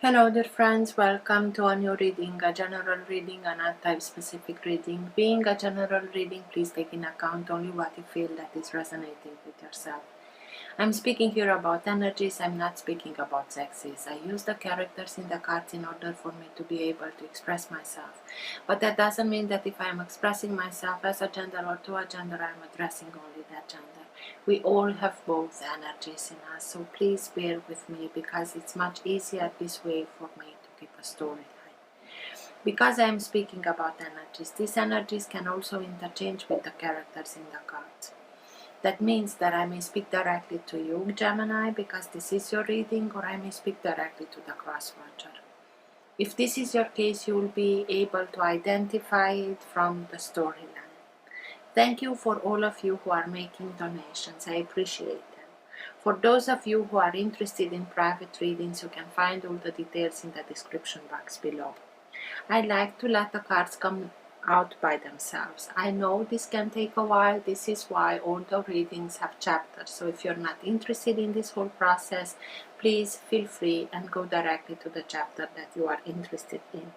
Hello dear friends, welcome to a new reading, a general reading, a not type specific reading. Being a general reading, please take in account only what you feel that is resonating with yourself. I'm speaking here about energies, I'm not speaking about sexes. I use the characters in the cards in order for me to be able to express myself. But that doesn't mean that if I am expressing myself as a gender or to a gender, I am addressing only that gender. We all have both energies in us, so please bear with me because it's much easier this way for me to keep a storyline. Because I am speaking about energies, these energies can also interchange with the characters in the cards. That means that I may speak directly to you, Gemini, because this is your reading, or I may speak directly to the cross-watcher. If this is your case, you will be able to identify it from the storyline. Thank you for all of you who are making donations. I appreciate them. For those of you who are interested in private readings, you can find all the details in the description box below. I like to let the cards come out by themselves. I know this can take a while. This is why all the readings have chapters. So if you're not interested in this whole process, please feel free and go directly to the chapter that you are interested in.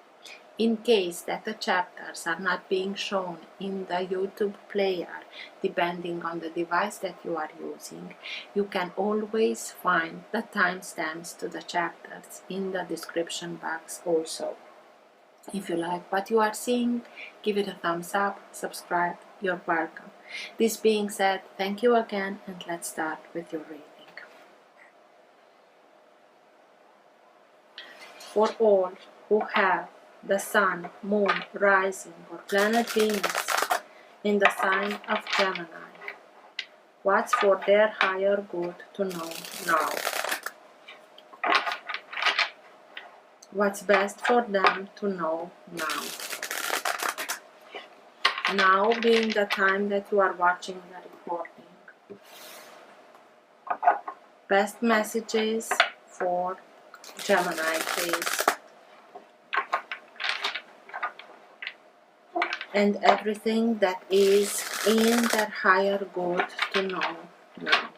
In case that the chapters are not being shown in the YouTube player, depending on the device that you are using, you can always find the timestamps to the chapters in the description box also. If you like what you are seeing, give it a thumbs up, subscribe, you're welcome. This being said, thank you again, and let's start with your reading. For all who have the sun, moon, rising, or planet Venus in the sign of Gemini, what's for their higher good to know now? What's best for them to know now? Now being the time that you are watching the recording. Best messages for Gemini, please. And everything that is in their higher good to know now.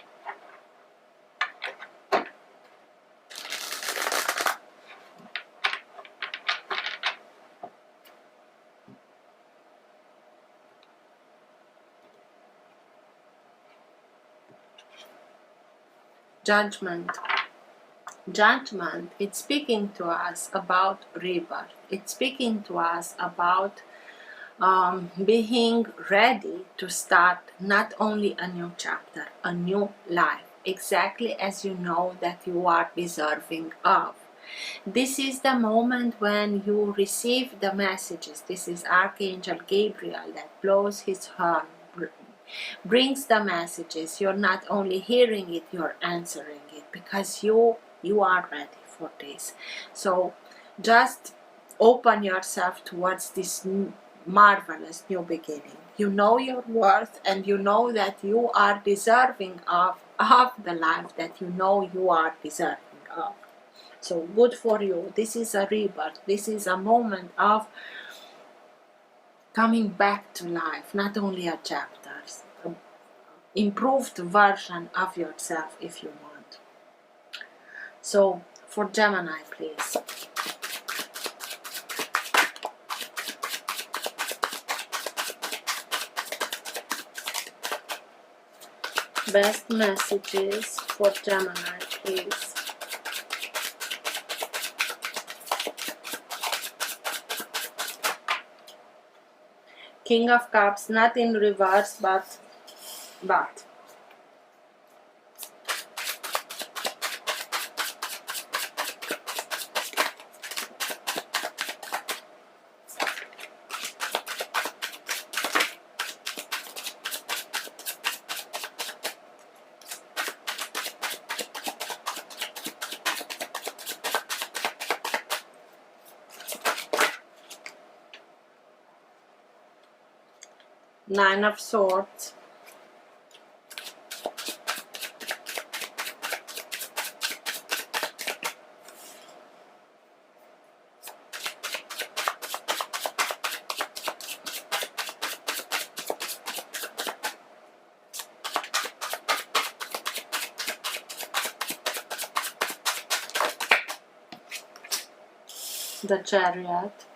Judgment. Judgment, it's speaking to us about rebirth. It's speaking to us about being ready to start not only a new chapter, a new life, exactly as you know that you are deserving of. This is the moment when you receive the messages. This is Archangel Gabriel that blows his horn, brings the messages. You're not only hearing it, you're answering it, because you are ready for this. So just open yourself towards this marvelous new beginning. You know your worth, and you know that you are deserving of the life that you know you are deserving of. So good for you. This is a rebirth. This is a moment of coming back to life, not only a chapter, an improved version of yourself if you want. So for Gemini, please. Best messages for Gemini, please. King of Cups, not in reverse, but. Nine of Swords. the Chariot,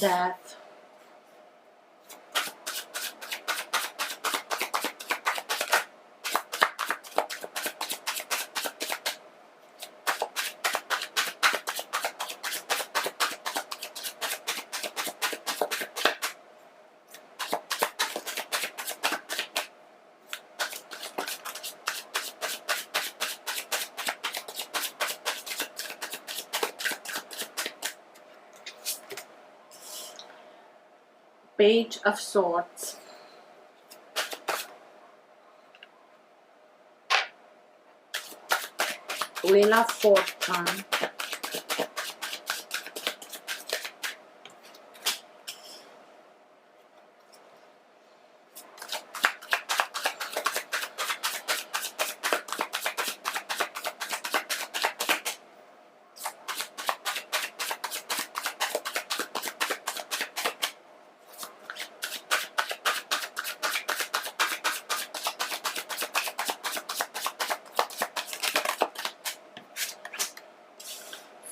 Death, Page of Swords, Wheel of Fortune,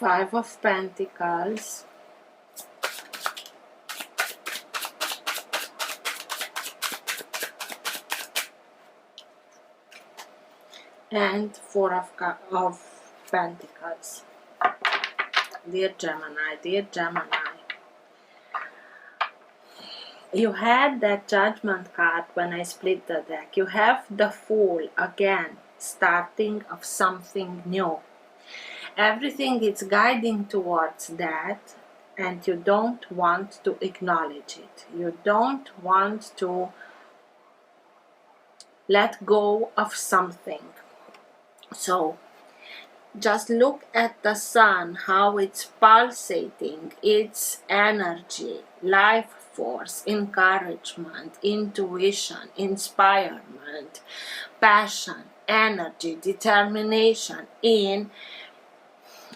Five of Pentacles, and Four of Pentacles. Dear Gemini, you had that Judgment card when I split the deck. You have the Fool again, starting of something new. Everything is guiding towards that, and you don't want to acknowledge it. You don't want to let go of something. So just look at the sun, how it's pulsating, its energy, life force, encouragement, intuition, inspirement, passion, energy, determination in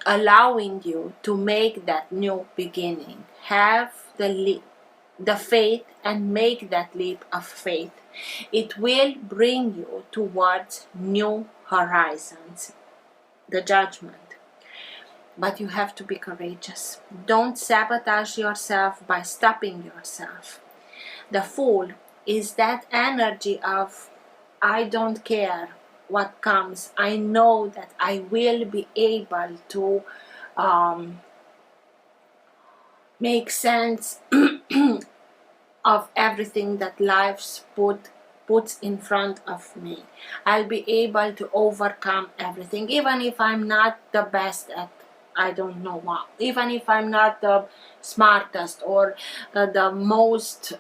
allowing you to make that new beginning. Have the faith and make that leap of faith. It will bring you towards new horizons. The Judgment. But you have to be courageous. Don't sabotage yourself by stopping yourself. The Fool is that energy of, I don't care what comes. I know that I will be able to make sense of everything that life's puts in front of me. I'll be able to overcome everything, even if I'm not the best at I don't know what, even if I'm not the smartest or the most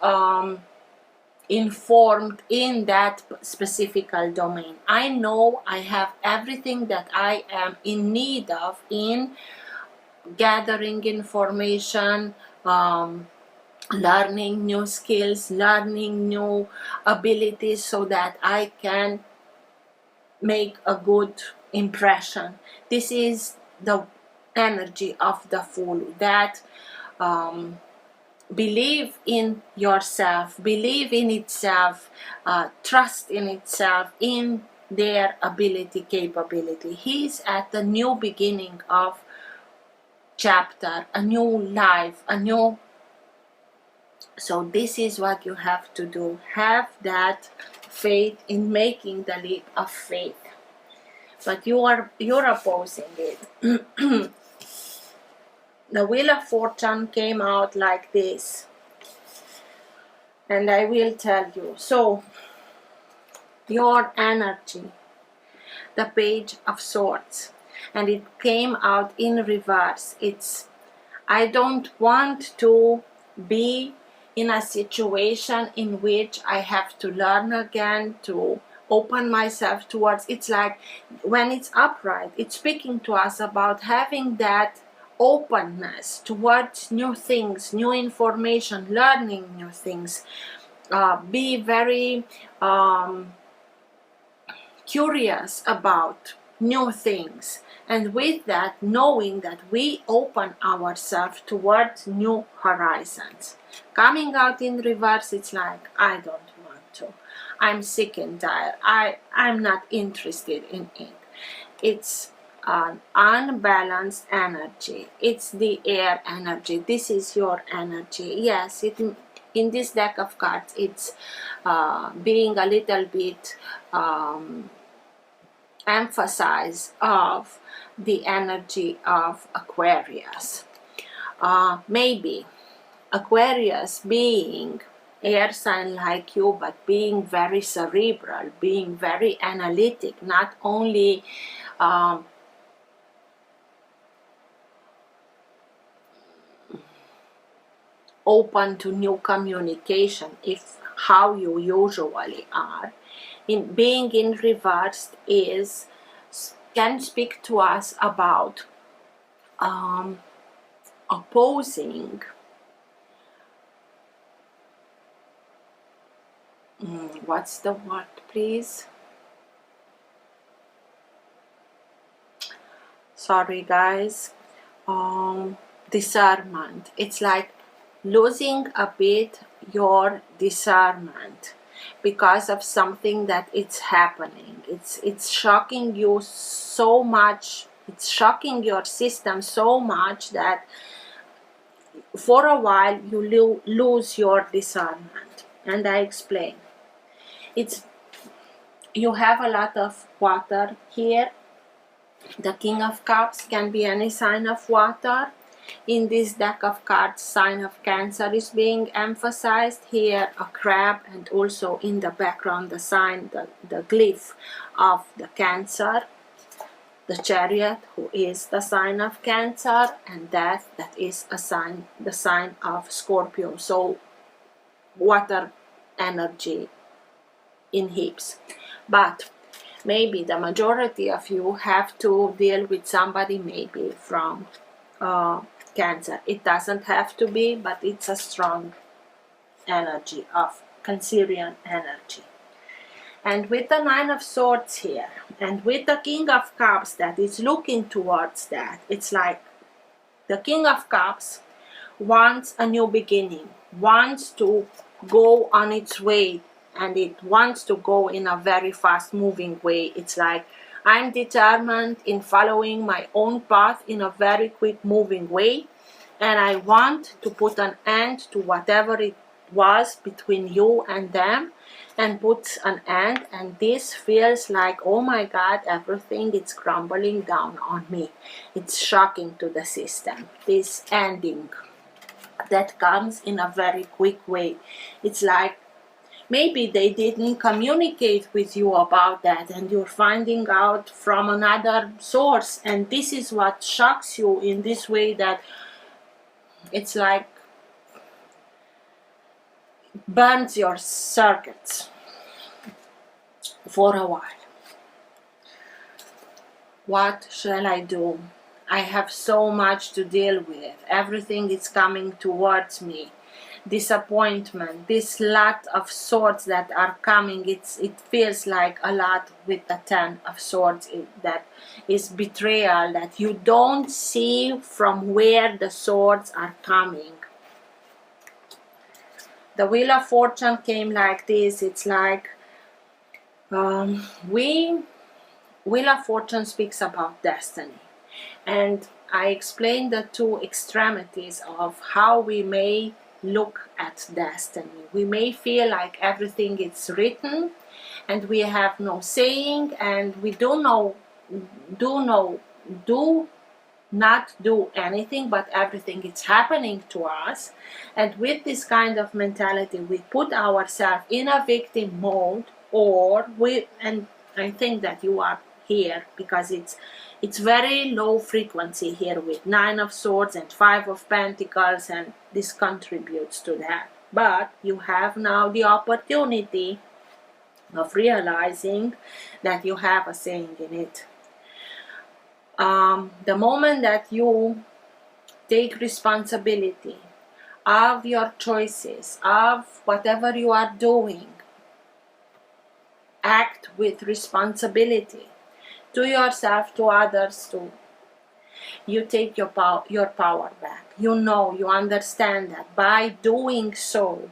informed in that specific domain. I know I have everything that I am in need of in gathering information, learning new skills, learning new abilities so that I can make a good impression. This is the energy of the Fool, that believe in yourself, believe in itself, trust in itself, in their ability, capability. He's at the new beginning of chapter, a new life, a new. So this is what you have to do. Have that faith in making the leap of faith. But you're opposing it. The Wheel of Fortune came out like this. And I will tell you. So, your energy, the Page of Swords. And it came out in reverse. It's, I don't want to be in a situation in which I have to learn again, to open myself towards. It's like when it's upright, it's speaking to us about having that openness towards new things, new information, learning new things. Be very curious about new things, and with that, knowing that we open ourselves towards new horizons. Coming out in reverse, it's like, I don't want to. I'm sick and tired. I'm not interested in it. It's an unbalanced energy. It's the air energy. This is your energy. Yes, in this deck of cards, it's being a little bit emphasized of the energy of Aquarius. Maybe Aquarius being air sign like you, but being very cerebral, being very analytic, not only open to new communication, if how you usually are. In being in reverse can speak to us about opposing what's the word, please? Sorry guys. Discernment. It's like losing a bit your discernment because of something that it's happening. It's shocking you so much. It's shocking your system so much that for a while you lose your discernment. And I explain. You have a lot of water here. The King of Cups can be any sign of water. In this deck of cards, sign of Cancer is being emphasized. Here a crab, and also in the background the sign, the glyph of the Cancer, the Chariot, who is the sign of Cancer, and Death, that is a sign, the sign of Scorpio. So water energy in heaps. But maybe the majority of you have to deal with somebody maybe from Cancer. It doesn't have to be, but it's a strong energy of Cancerian energy. And with the Nine of Swords here, and with the King of Cups that is looking towards that, it's like the King of Cups wants a new beginning, wants to go on its way, and it wants to go in a very fast moving way. It's like, I'm determined in following my own path in a very quick moving way, and I want to put an end to whatever it was between you and them, and put an end. And this feels like, oh my God, everything is crumbling down on me. It's shocking to the system, this ending that comes in a very quick way. It's like maybe they didn't communicate with you about that, and you're finding out from another source, and this is what shocks you in this way, that it's like burns your circuits for a while. What shall I do? I have so much to deal with. Everything is coming towards me. Disappointment, this lot of swords that are coming, it feels like a lot with the Ten of Swords. That is betrayal, that you don't see from where the swords are coming. The Wheel of Fortune came like this. It's like Wheel of Fortune speaks about destiny, and I explained the two extremities of how we may look at destiny. We may feel like everything is written and we have no saying, and we do not do anything, but everything is happening to us. And with this kind of mentality, we put ourselves in a victim mode, and I think that you are here because it's very low frequency here with Nine of Swords and Five of Pentacles, and this contributes to that. But you have now the opportunity of realizing that you have a saying in it. The moment that you take responsibility of your choices, of whatever you are doing, act with responsibility to yourself, to others too. You take your power back. You understand that by doing so,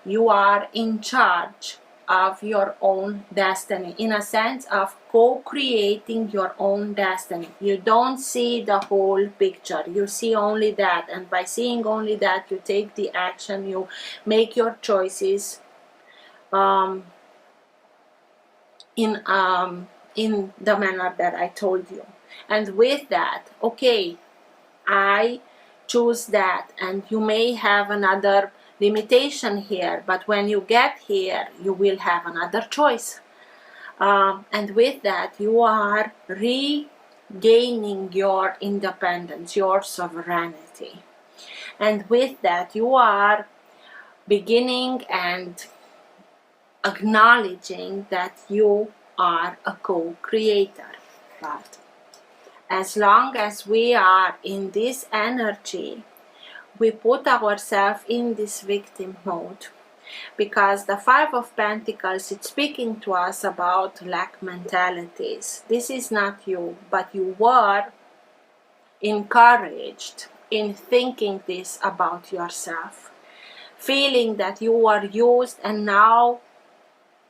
you are in charge of your own destiny, in a sense of co-creating your own destiny. You don't see the whole picture, you see only that, and by seeing only that, you take the action, you make your choices in the manner that I told you. And with that, okay, I choose that, and you may have another limitation here, but when you get here, you will have another choice. And with that, you are regaining your independence, your sovereignty. And with that, you are beginning and acknowledging that you are a co-creator. But as long as we are in this energy, we put ourselves in this victim mode, because the Five of Pentacles, it's speaking to us about lack mentalities. This is not you, but you were encouraged in thinking this about yourself, feeling that you were used, and now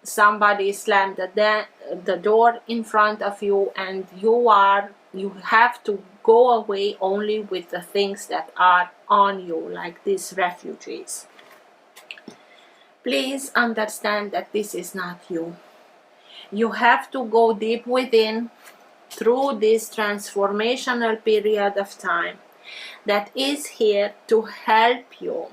somebody slammed the door in front of you, and you have to go away only with the things that are on you, like these refugees. Please understand that this is not you. You have to go deep within through this transformational period of time that is here to help you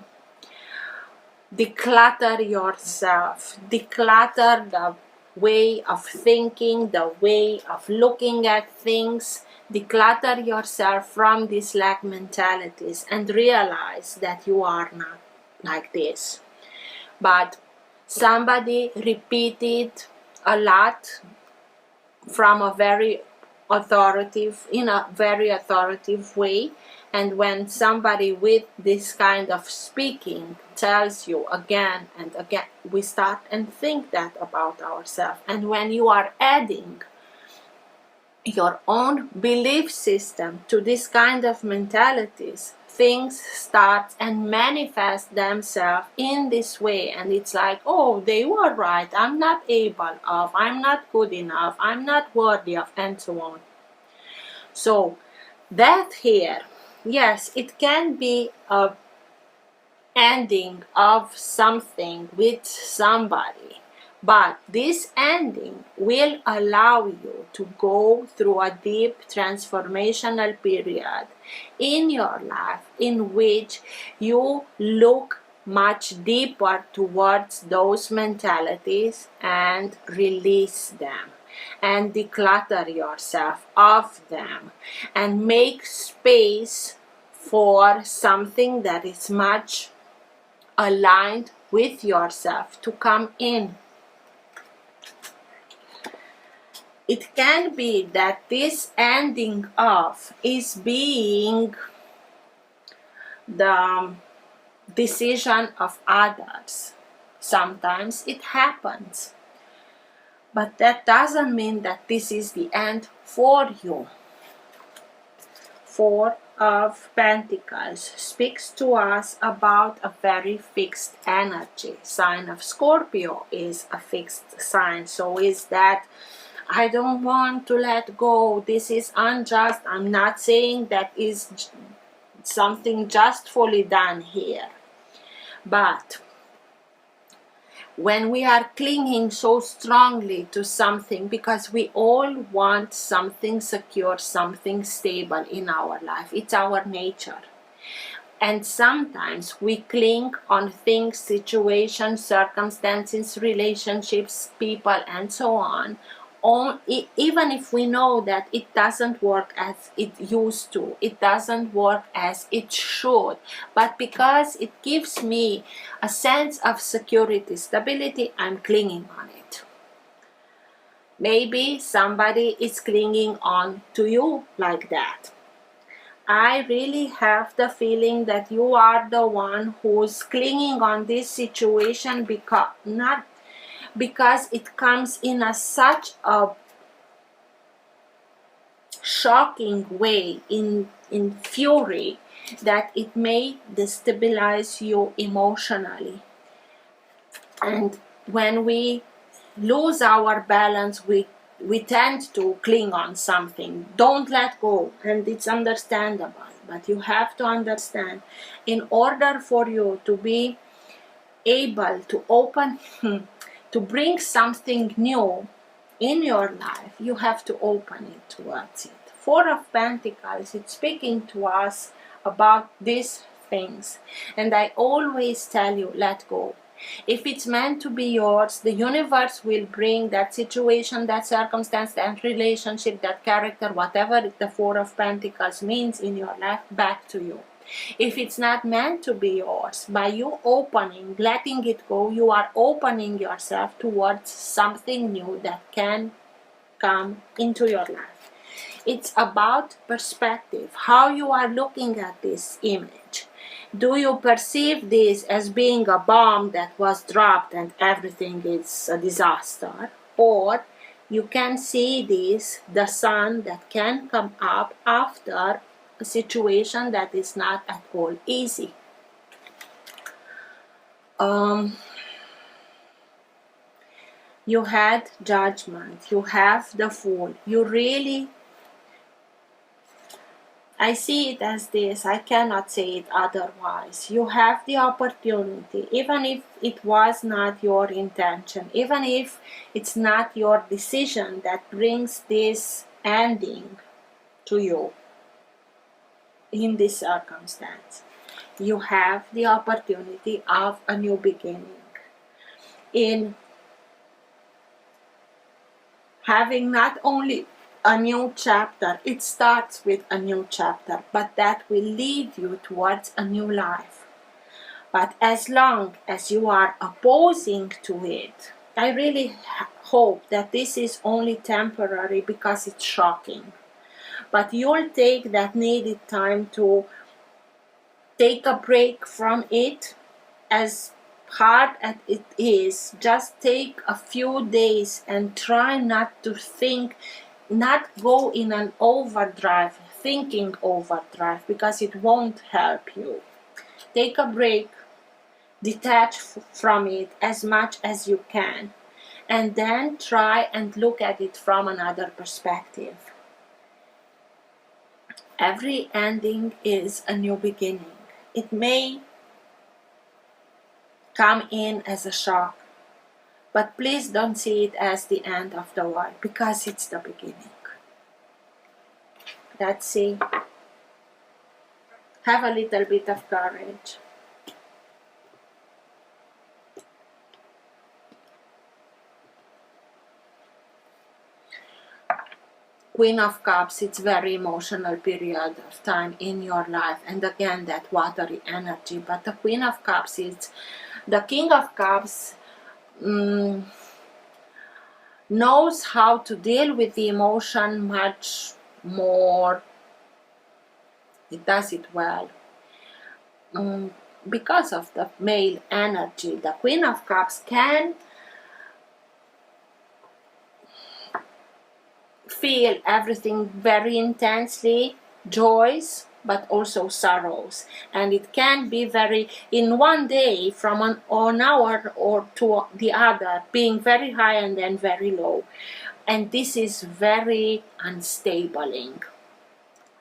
declutter yourself, declutter the way of thinking, the way of looking at things, declutter yourself from these lack mentalities, and realize that you are not like this. But somebody repeated a lot from a very in a very authoritative way, and when somebody with this kind of speaking tells you again and again, we start and think that about ourselves. And when you are adding your own belief system to this kind of mentalities, things start and manifest themselves in this way, and it's like, oh, they were right, I'm not able of, I'm not good enough, I'm not worthy of, and so on. So that here, yes, it can be a ending of something with somebody, but this ending will allow you to go through a deep transformational period in your life in which you look much deeper towards those mentalities and release them and declutter yourself of them and make space for something that is much aligned with yourself to come in. It can be that this ending off is being the decision of others. Sometimes it happens, but that doesn't mean that this is the end for you. Four of Pentacles speaks to us about a very fixed energy. Sign of Scorpio is a fixed sign, so is that I don't want to let go, this is unjust. I'm not saying that is something justfully done here, but when we are clinging so strongly to something, because we all want something secure, something stable in our life, it's our nature. And sometimes we cling on things, situations, circumstances, relationships, people, and so on, even if we know that it doesn't work as it used to, it doesn't work as it should, but because it gives me a sense of security, stability, I'm clinging on it. Maybe somebody is clinging on to you like that. I really have the feeling that you are the one who's clinging on this situation because it comes in such a shocking way, in fury, that it may destabilize you emotionally. And when we lose our balance, we tend to cling on something. Don't let go, and it's understandable. But you have to understand, in order for you to be able to open, to bring something new in your life, you have to open it towards it. Four of Pentacles, it's speaking to us about these things. And I always tell you, let go. If it's meant to be yours, the universe will bring that situation, that circumstance, that relationship, that character, whatever the Four of Pentacles means in your life, back to you. If it's not meant to be yours, by you opening, letting it go, you are opening yourself towards something new that can come into your life. It's about perspective, how you are looking at this image. Do you perceive this as being a bomb that was dropped and everything is a disaster? Or you can see this, the sun that can come up after a situation that is not at all easy. You had Judgment, you have the Fool. You really, I see it as this, I cannot say it otherwise. You have the opportunity, even if it was not your intention, even if it's not your decision that brings this ending to you in this circumstance. You have the opportunity of a new beginning. In having not only a new chapter, it starts with a new chapter, but that will lead you towards a new life. But as long as you are opposing to it, I really hope that this is only temporary because it's shocking. But you'll take that needed time to take a break from it. As hard as it is, just take a few days and try not to think, not go in an overdrive, thinking overdrive, because it won't help you. Take a break, detach from it as much as you can, and then try and look at it from another perspective. Every ending is a new beginning. It may come in as a shock, but please don't see it as the end of the world, because it's the beginning. Let's see. Have a little bit of courage. Queen of Cups, it's very emotional period of time in your life, and again that watery energy. But the Queen of Cups is the King of Cups. Knows how to deal with the emotion much more. It does it well. Because of the male energy, the Queen of Cups can feel everything very intensely, joys, but also sorrows. And it can be very, in one day, from an hour or to the other, being very high and then very low. And this is very unstabling.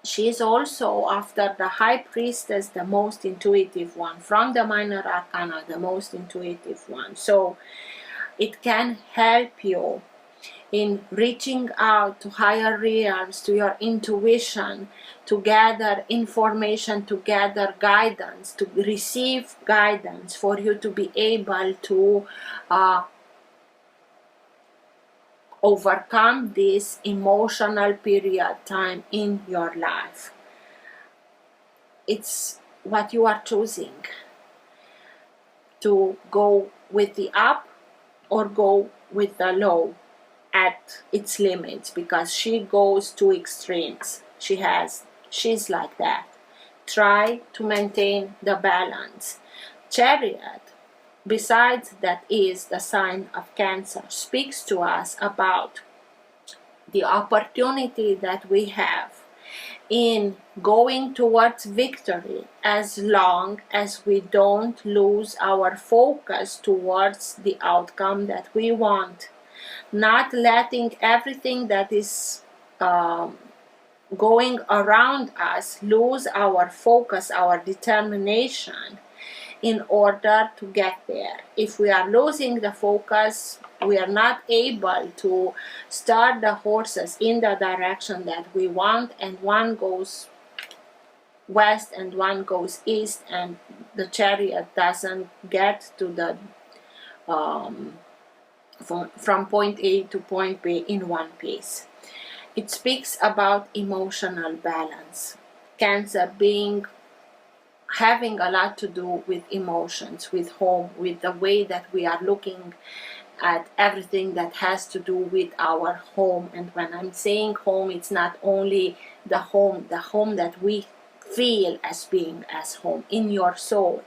She is also, after the High Priestess, the most intuitive one. From the Minor Arcana, the most intuitive one. So it can help you in reaching out to higher realms, to your intuition, to gather information, to gather guidance, to receive guidance for you to be able to overcome this emotional period time in your life. It's what you are choosing, to go with the up or go with the low at its limits, because she goes to extremes. She's like that. Try to maintain the balance. Chariot, besides that is the sign of Cancer, speaks to us about the opportunity that we have in going towards victory, as long as we don't lose our focus towards the outcome that we want. not letting everything that is going around us lose our focus, our determination in order to get there. If we are losing the focus, we are not able to start the horses in the direction that we want, and one goes west and one goes east, and the chariot doesn't get to the from point A to point B in one piece. It speaks about emotional balance. Cancer having a lot to do with emotions, with home, with the way that we are looking at everything that has to do with our home. And when I'm saying home, it's not only the home that we feel as being as home in your soul.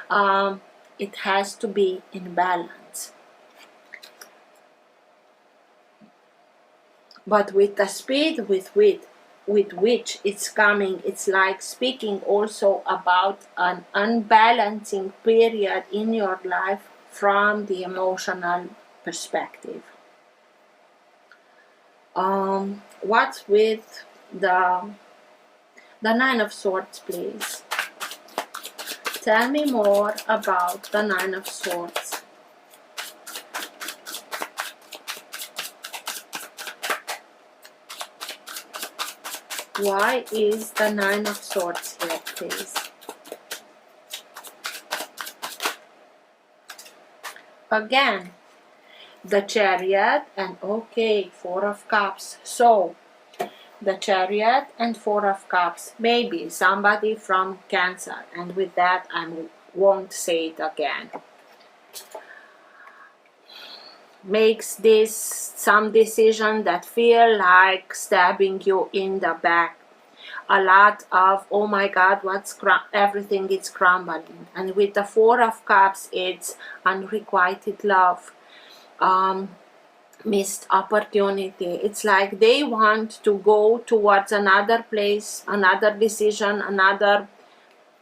It has to be in balance. But with the speed with which it's coming, it's like speaking also about an unbalancing period in your life from the emotional perspective. What's with the Nine of Swords, please? Tell me more about the Nine of Swords. Why is the Nine of Swords here, please? Again, the Chariot and okay, Four of Cups. So, the Chariot and Four of Cups. Maybe somebody from Cancer, and with that I won't say it again, makes this some decision that feel like stabbing you in the back. A lot of, oh my God, everything is crumbling. And with the Four of Cups, it's unrequited love, missed opportunity. It's like they want to go towards another place, another decision,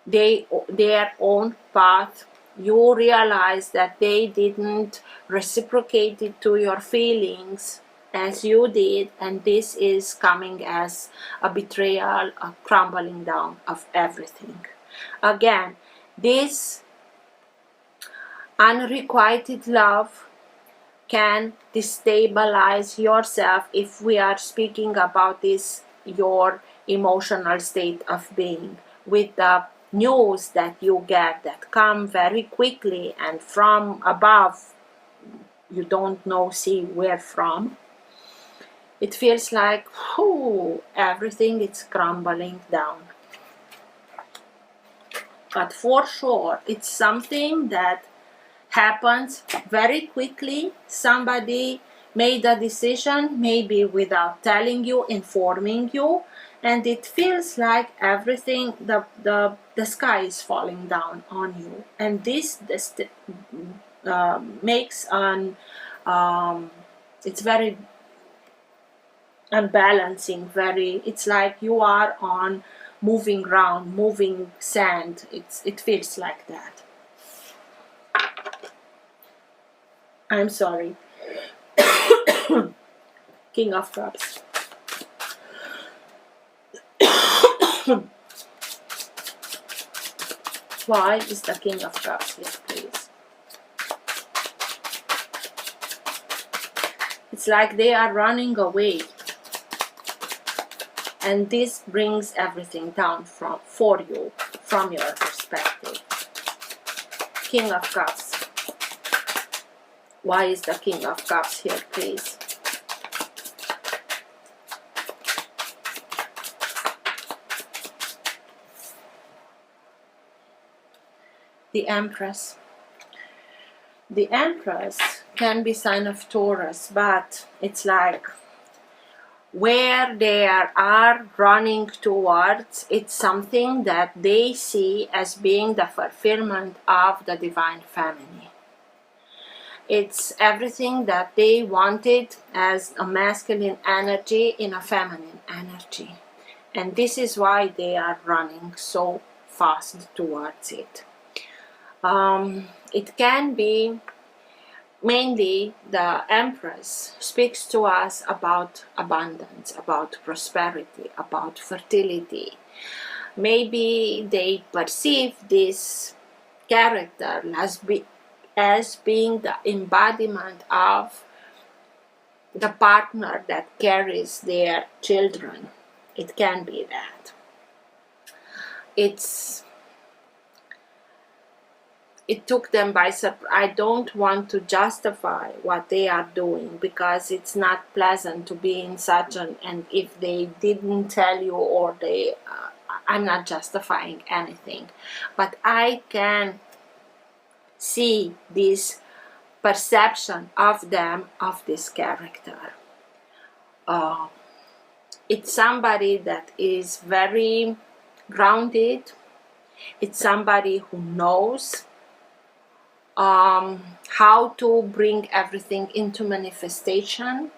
their own path. You realize that they didn't reciprocate it to your feelings as you did, and this is coming as a betrayal, a crumbling down of everything. Again, this unrequited love can destabilize yourself if we are speaking about this, your emotional state of being, with the news that you get that come very quickly and from above, you don't know, see where from. It feels like, whoo, everything is crumbling down. But for sure, it's something that happens very quickly. Somebody made a decision, maybe without telling you, informing you, and it feels like everything, the sky is falling down on you. And this makes it's very unbalancing, it's like you are on moving ground, moving sand. It feels like that. I'm sorry. King of Cups. Why is the King of Cups here, please? It's like they are running away, and this brings everything down for you, from your perspective. King of Cups. Why is the King of Cups here, please? The Empress. The Empress can be sign of Taurus, but it's like where they are running towards, it's something that they see as being the fulfillment of the divine feminine. It's everything that they wanted as a masculine energy in a feminine energy. And this is why they are running so fast towards it. It can be mainly the Empress speaks to us about abundance, about prosperity, about fertility. Maybe they perceive this character as being the embodiment of the partner that carries their children. It can be that. It took them by surprise. I don't want to justify what they are doing because it's not pleasant to be in such an, and if they didn't tell you or they, I'm not justifying anything, but I can see this perception of them, of this character. It's somebody that is very grounded. It's somebody who knows how to bring everything into manifestation.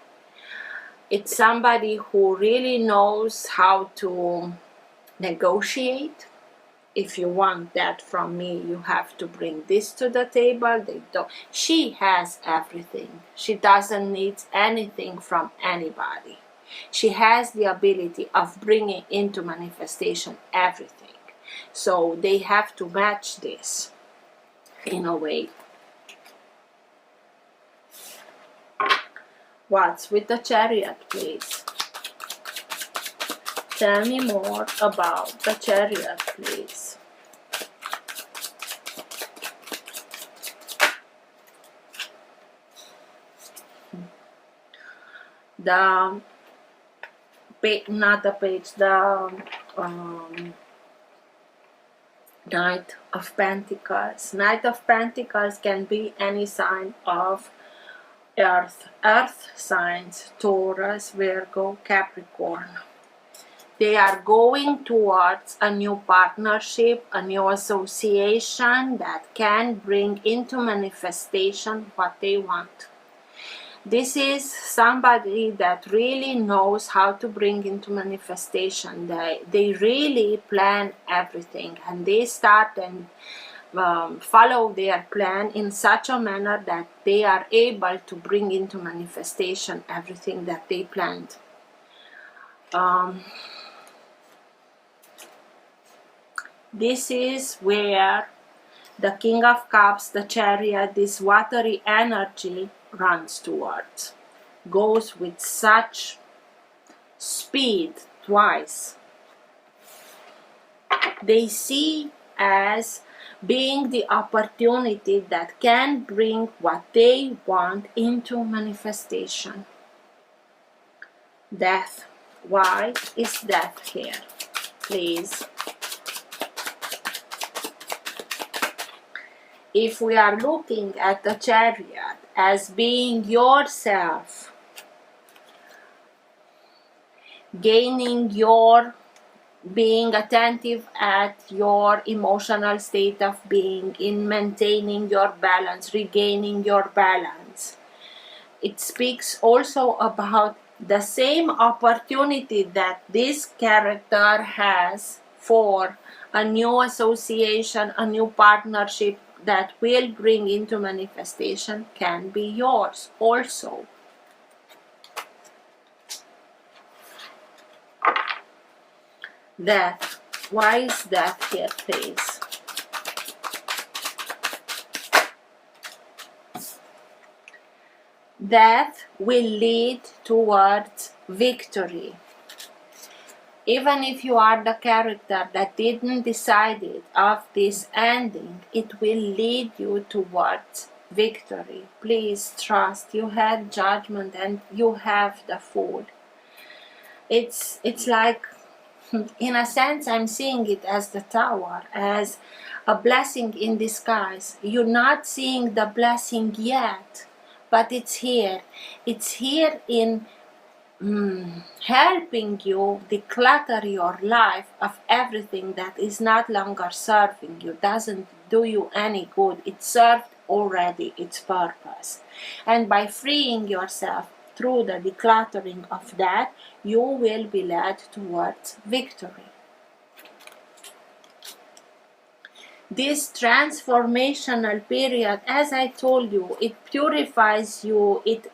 It's somebody who really knows how to negotiate. If you want that from me, you have to bring this to the table. They don't. She has everything. She doesn't need anything from anybody. She has the ability of bringing into manifestation everything. So they have to match this in a way. What's with the Chariot, please? Tell me more about the Chariot, please. The Knight of Pentacles. Knight of Pentacles can be any sign of Earth signs: Taurus, Virgo, Capricorn. They are going towards a new partnership, a new association that can bring into manifestation what they want. This is somebody that really knows how to bring into manifestation. They really plan everything, and they start and follow their plan in such a manner that they are able to bring into manifestation everything that they planned. This is where the King of Cups, the Chariot, this watery energy runs towards, goes with such speed twice. They see as being the opportunity that can bring what they want into manifestation. Death. Why is death here? Please. If we are looking at the Chariot as being yourself, gaining your, being attentive at your emotional state of being, in maintaining your balance, regaining your balance, it speaks also about the same opportunity that this character has for a new association, a new partnership that will bring into manifestation can be yours also. Death. Why is death here, please? Death will lead towards victory. Even if you are the character that didn't decide it of this ending, it will lead you towards victory. Please trust. You had Judgment and you have the Fool. It's like, in a sense, I'm seeing it as the Tower, as a blessing in disguise. You're not seeing the blessing yet, but it's here. It's here in helping you declutter your life of everything that is not longer serving you, doesn't do you any good. It served already its purpose. And by freeing yourself through the decluttering of that, you will be led towards victory. this transformational period, as I told you, it purifies you, it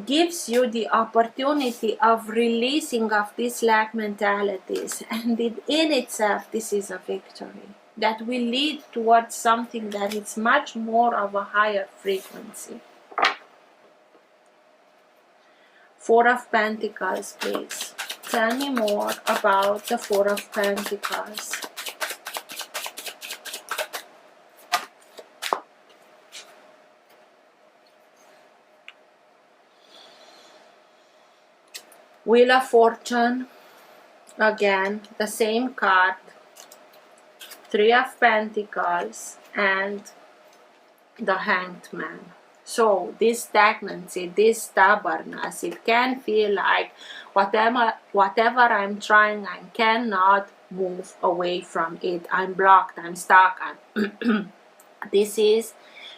gives you the opportunity of releasing of these lack mentalities, and in itself this is a victory that will lead towards something that is much more of a higher frequency. Four of Pentacles, please. Tell me more about the Four of Pentacles. Wheel of Fortune, again, the same card. Three of Pentacles and the Hanged Man. So this stagnancy, this stubbornness, it can feel like whatever I'm trying, I cannot move away from it. I'm blocked, I'm stuck. This is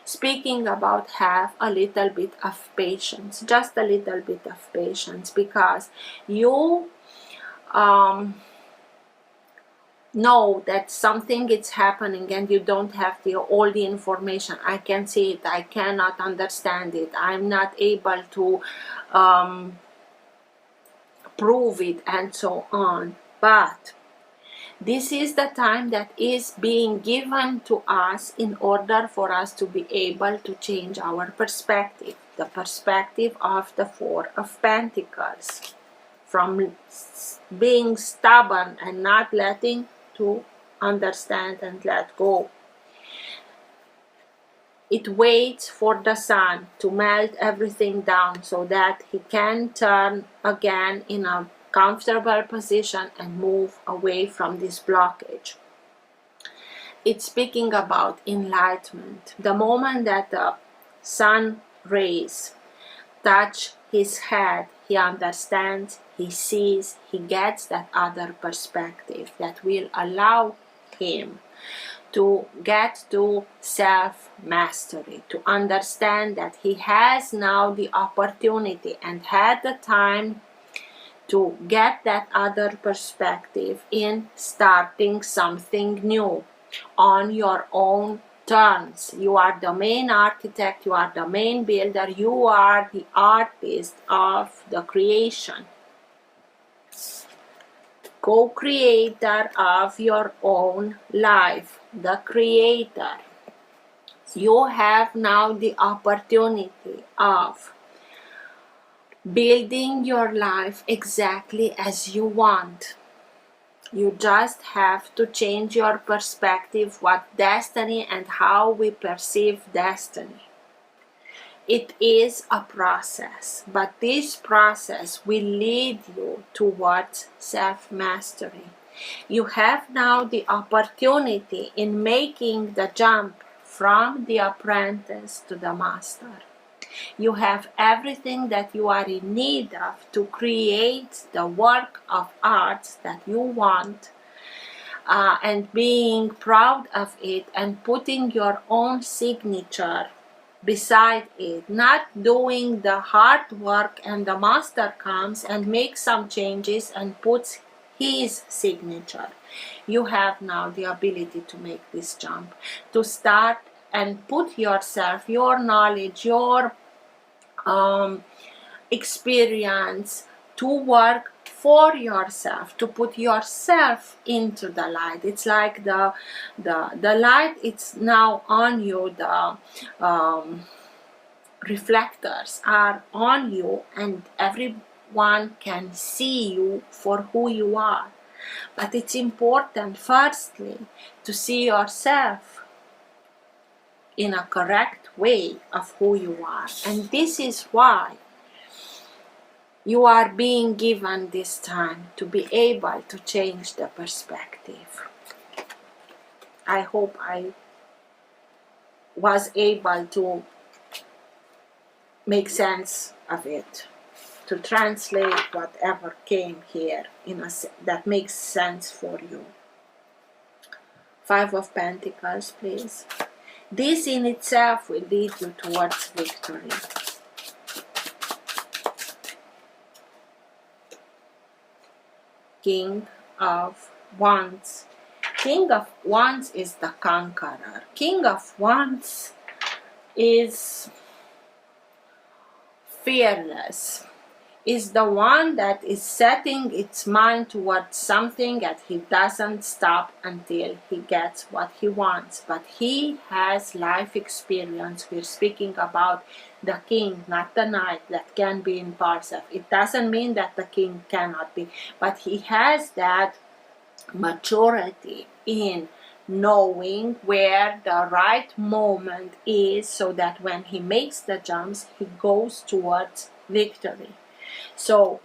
speaking about have a little bit of patience, just a little bit of patience, because you know that something is happening and you don't have all the information. I can see it, I cannot understand it, I'm not able to prove it, and so on. But this is the time that is being given to us in order for us to be able to change our perspective, the perspective of the Four of Pentacles, from being stubborn and not letting to understand and let go. It waits for the sun to melt everything down so that he can turn again in a comfortable position and move away from this blockage. It's speaking about enlightenment. The moment that the sun rays touch his head, he understands, he sees, he gets that other perspective that will allow him to get to self-mastery, to understand that he has now the opportunity and had the time to get that other perspective in starting something new on your own terms. You are the main architect, you are the main builder, you are the artist of the creation, co-creator of your own life, the creator. You have now the opportunity of building your life exactly as you want. You just have to change your perspective, what destiny and how we perceive destiny. It is a process, but this process will lead you towards self-mastery. You have now the opportunity in making the jump from the apprentice to the master. You have everything that you are in need of to create the work of art that you want, and being proud of it and putting your own signature beside it, not doing the hard work, and the master comes and makes some changes and puts his signature. You have now the ability to make this jump, to start and put yourself, your knowledge, your experience to work for yourself, to put yourself into the light. It's like the light, it's now on you, the reflectors are on you, and everyone can see you for who you are. But it's important firstly to see yourself in a correct way of who you are, and this is why you are being given this time to be able to change the perspective. I hope I was able to make sense of it, to translate whatever came here in that makes sense for you. Five of Pentacles, please. This in itself will lead you towards victory. King of Wands. King of Wands is the conqueror. King of Wands is fearless, is the one that is setting its mind towards something and he doesn't stop until he gets what he wants. But he has life experience. We're speaking about the king, not the knight, that can be impulsive. It doesn't mean that the king cannot be, but he has that maturity in knowing where the right moment is, so that when he makes the jumps, he goes towards victory. So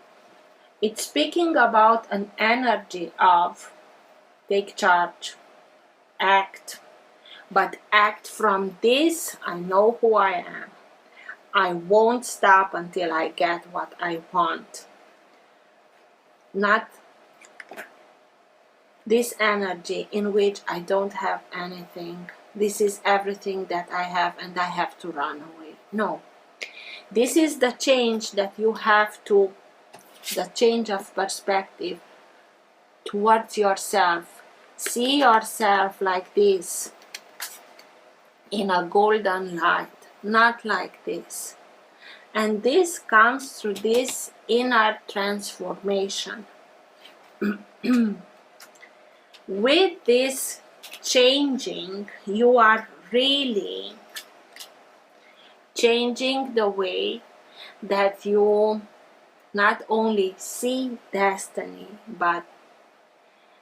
it's speaking about an energy of take charge, act, but act from this: I know who I am. I won't stop until I get what I want. Not this energy in which I don't have anything. This is everything that I have and I have to run away. No. This is the change that you have to, the change of perspective towards yourself. See yourself like this, in a golden light, not like this. And this comes through this inner transformation. With this changing, you are really changing the way that you not only see destiny, but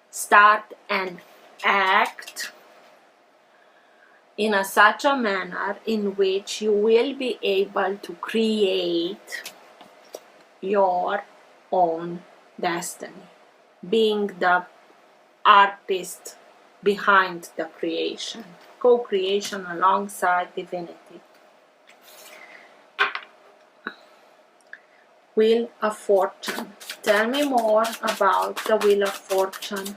start and act in such a manner in which you will be able to create your own destiny, being the artist behind the creation, co-creation alongside divinity. Wheel of Fortune. Tell me more about the Wheel of Fortune.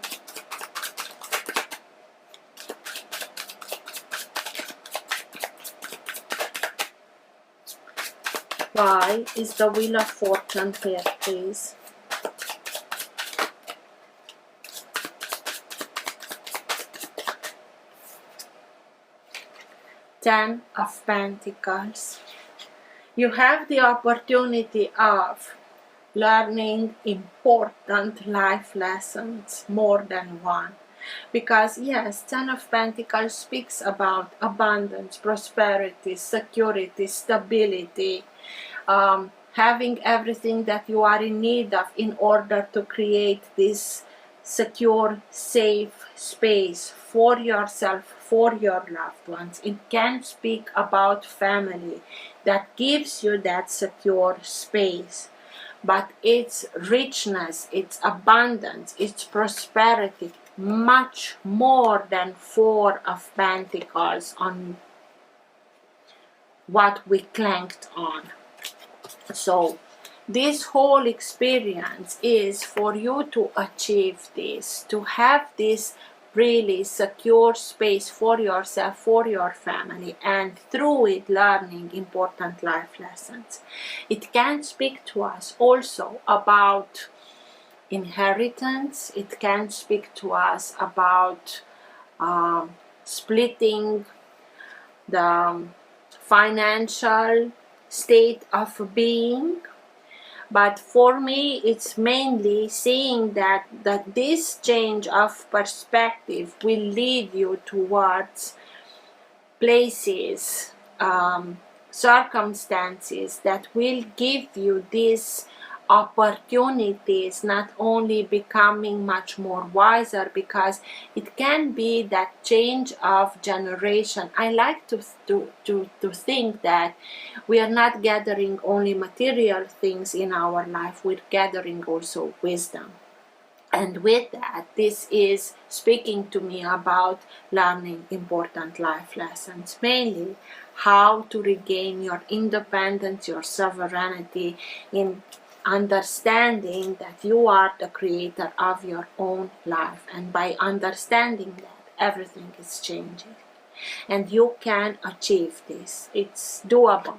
Why is the Wheel of Fortune here, please? Ten of Pentacles. You have the opportunity of learning important life lessons, more than one. Because yes, Ten of Pentacles speaks about abundance, prosperity, security, stability, having everything that you are in need of in order to create this secure, safe space for yourself, for your loved ones. It can speak about family that gives you that secure space. But its richness, its abundance, its prosperity, much more than Four of Pentacles on what we clanked on. So this whole experience is for you to achieve this, to have this really secure space for yourself, for your family, and through it learning important life lessons. It can speak to us also about inheritance. It can speak to us about splitting the financial state of being. But for me, it's mainly seeing that this change of perspective will lead you towards places, circumstances that will give you these opportunities, not only becoming much more wiser, because it can be that change of generation. I like to think that we are not gathering only material things in our life, we're gathering also wisdom. And with that, this is speaking to me about learning important life lessons, mainly how to regain your independence, your sovereignty, in understanding that you are the creator of your own life. And by understanding that, everything is changing. And you can achieve this. It's doable.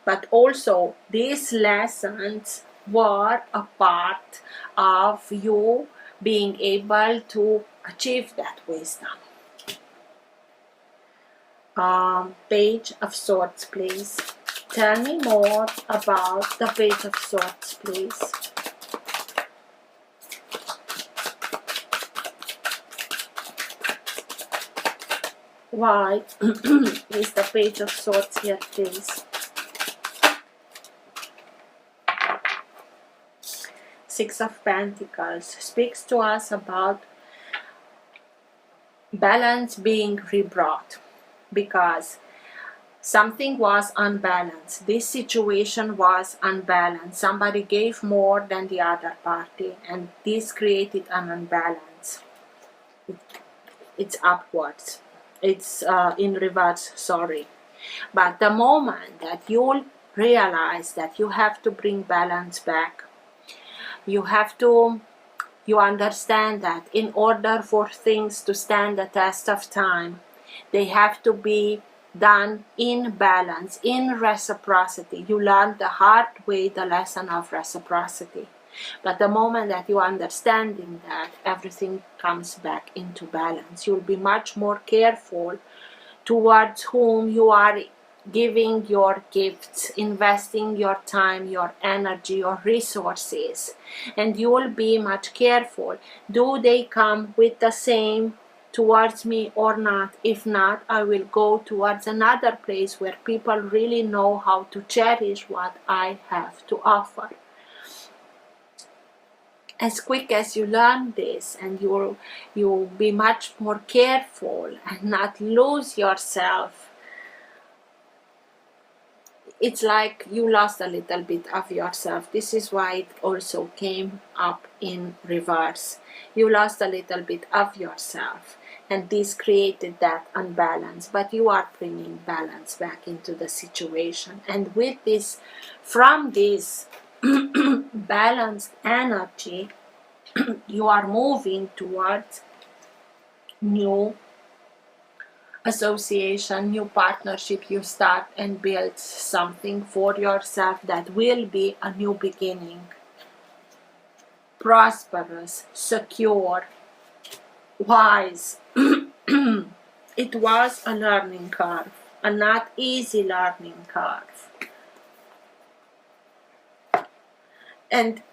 But also, these lessons were a part of you being able to achieve that wisdom. Page of Swords, please. Tell me more about the Page of Swords, please. Why is the Page of Swords here, please? Six of Pentacles speaks to us about balance being rebrought, because something was unbalanced. This situation was unbalanced. Somebody gave more than the other party, and this created an unbalance. It's upwards. It's in reverse, sorry. But the moment that you'll realize that you have to bring balance back, you understand that in order for things to stand the test of time, they have to be done in balance, in reciprocity. You learn the hard way the lesson of reciprocity. But the moment that you are understanding that, everything comes back into balance. You'll be much more careful towards whom you are giving your gifts, investing your time, your energy, your resources, and you will be much careful. Do they come with the same towards me or not? If not, I will go towards another place where people really know how to cherish what I have to offer. As quick as you learn this, and you'll be much more careful and not lose yourself. It's like you lost a little bit of yourself. This is why it also came up in reverse. You lost a little bit of yourself, and this created that unbalance. But you are bringing balance back into the situation. And with this, from this balanced energy, you are moving towards new association, new partnership. You start and build something for yourself that will be a new beginning. Prosperous, secure, wise. It was a learning curve, a not easy learning curve. And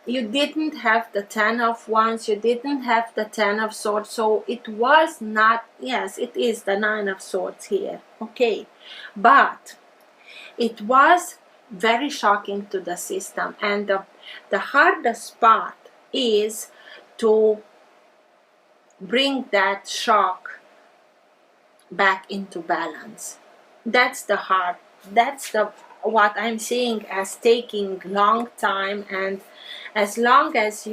you didn't have the 10 of Wands, you didn't have the 10 of Swords, so it was not, yes, it is the 9 of Swords here, okay, but it was very shocking to the system, and the hardest part is to bring that shock back into balance. That's what I'm seeing as taking long time. And as soon as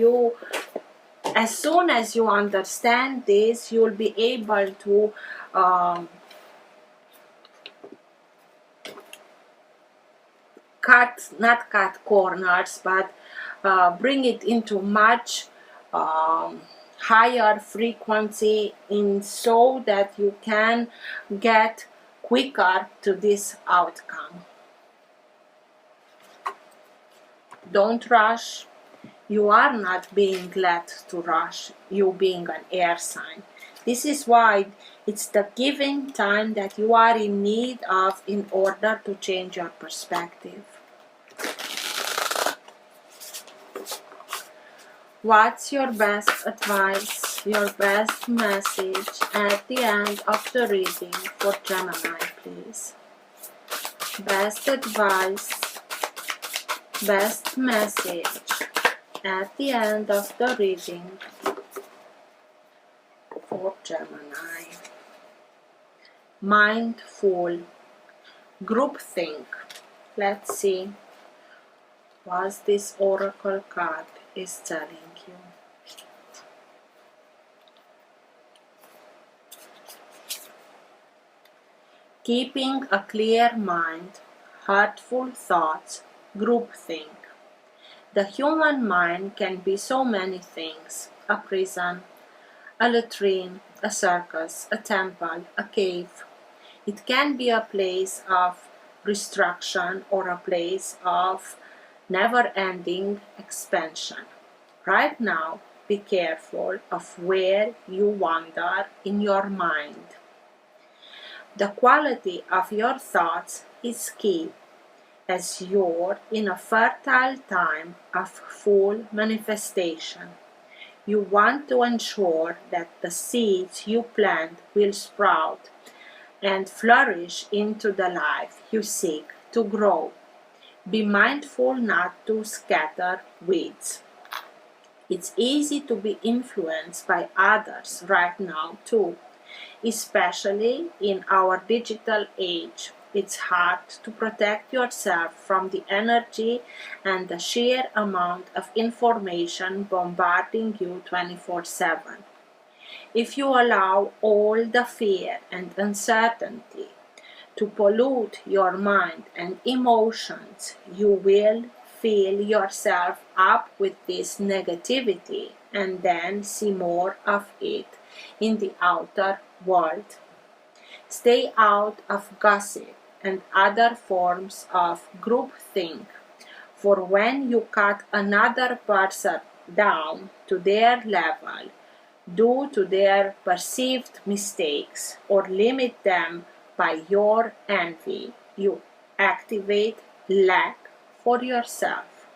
you understand this, you'll be able to not cut corners, but bring it into much higher frequency, so that you can get quicker to this outcome. Don't rush. You are not being led to rush, you being an air sign. This is why it's the giving time that you are in need of in order to change your perspective. What's your best advice, your best message at the end of the reading for Gemini, please? Best advice, best message at the end of the reading for Gemini. Mindful, groupthink. Let's see what this oracle card is telling you. Keeping a clear mind, hurtful thoughts, groupthink. The human mind can be so many things: a prison, a latrine, a circus, a temple, a cave. It can be a place of restriction or a place of never-ending expansion. Right now, be careful of where you wander in your mind. The quality of your thoughts is key, as you're in a fertile time of full manifestation. You want to ensure that the seeds you plant will sprout and flourish into the life you seek to grow. Be mindful not to scatter weeds. It's easy to be influenced by others right now too, especially in our digital age. It's hard to protect yourself from the energy and the sheer amount of information bombarding you 24/7. If you allow all the fear and uncertainty to pollute your mind and emotions, you will fill yourself up with this negativity and then see more of it in the outer world. Stay out of gossip and other forms of groupthink, for when you cut another person down to their level due to their perceived mistakes or limit them by your envy, you activate lack for yourself.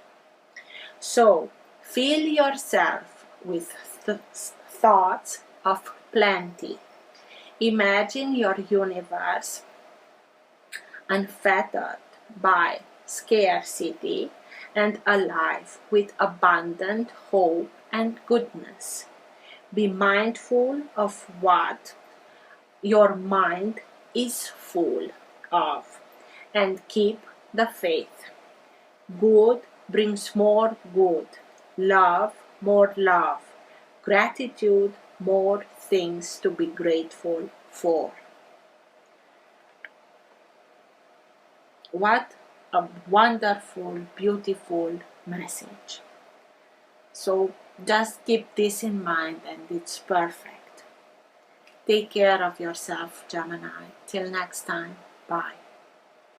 So, fill yourself with thoughts of plenty. Imagine your universe unfettered by scarcity and alive with abundant hope and goodness. Be mindful of what your mind is full of and keep the faith. Good brings more good, love more love, gratitude more things to be grateful for. What a wonderful, beautiful message. So just keep this in mind and it's perfect. Take care of yourself, Gemini. Till next time. Bye.